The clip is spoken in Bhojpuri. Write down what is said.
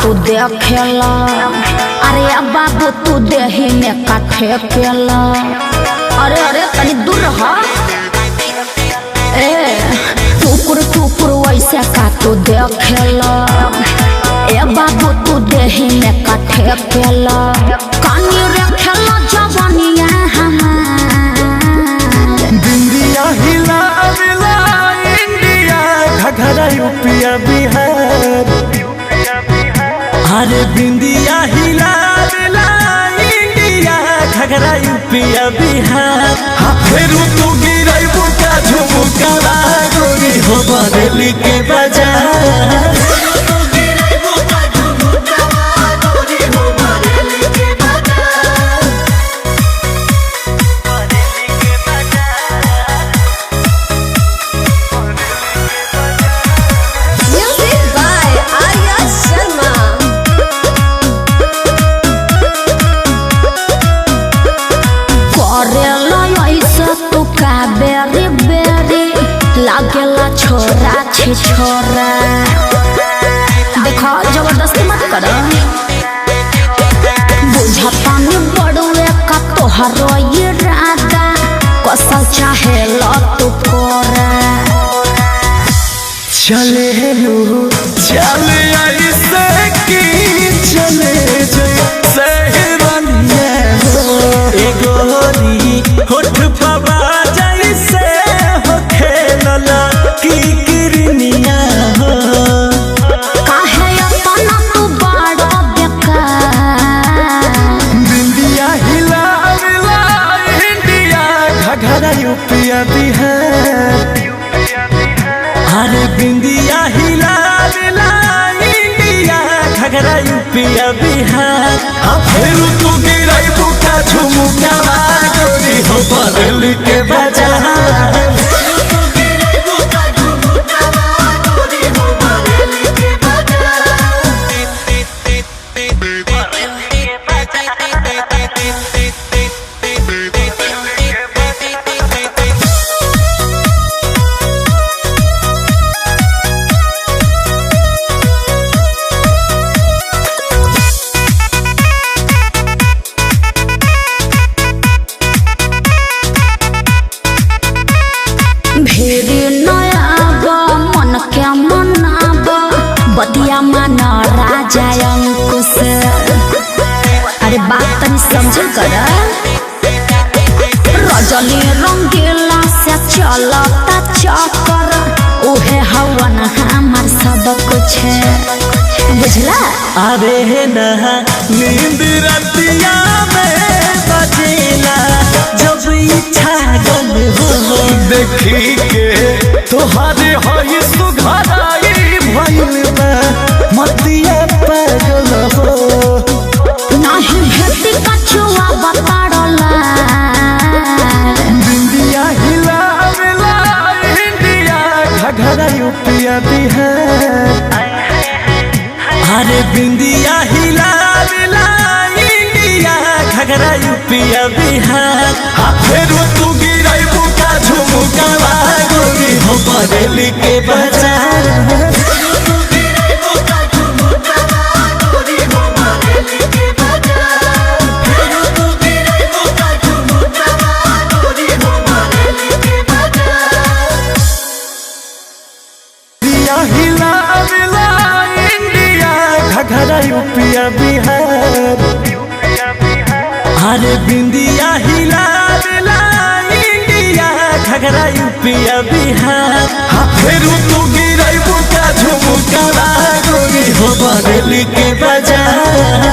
तू देखेला, अरे बाबू तू देही में काठे केला। अरे अरे तनी दूर रहा, टुकुर टुकुर वैसे का तू देखेला, बाबू तू देही में काठे केला। कानी रखेला जवानिया बिंदिया हिला मिला इंडिया, घघरा यूपिया बिहार। अरे बिंदिया हिला मिला इंडिया, घघरा यूपिया बिहार। फिर तू गिरई बुका झुमुका गोरी हो बरेली के बाजार। बेरी बेरी लागेला छोरा छे छोरा, देखो जबरदस्ती मत कर। बुझता नहीं बड़ुए का तोहरो इरादा, कसल चाहे लो तू कोरा। चले लू चले ऐसे की चले जो सहरनिया हो, ए गोरी होठ पवा जैसे हो खेलला की किरनिया हो। काहे अपना तू बड़ा बेकार, बिंदिया हिला मिला इंडिया, घघरा यूपिया बिहार। अरे बिंदिया हिला मिला इंडिया, घघरा यूपिया बिहार। फिर तू गिरई बुका झुमुका गोरी हो बरेली के बाजार। मन के मनाब बतिया माना राजा अंकुश। अरे बात तनी समझ कर, रजनी रंगीला से चलता चक्कर, उहे हवन हमार सब कुछ बुझला। अरे नहा नींद रतिया में बजेला, जब इच्छा गन हो देखी के तोहारे हई सुघराई भइल बा मतिया पागल हो। नहीं भेटी कछुआ बताड़ला, बिंदिया हिला मिला इंडिया, घघरा यूपिया बिहार। अरे बिंदिया हिला मिला इंडिया, घघरा यूपिया बिहार। फिर तू गिरई बुका झुमुका गोरी हो बरेली के बाजार। हिला मिला इंडिया, घघरा यूपिया बिहार। अरे बिंदिया हिला मिला इंडिया, घघरा यूपिया बिहार। फिर तू गिरई बुका झुमुका गोरी हो बरेली के बाजार।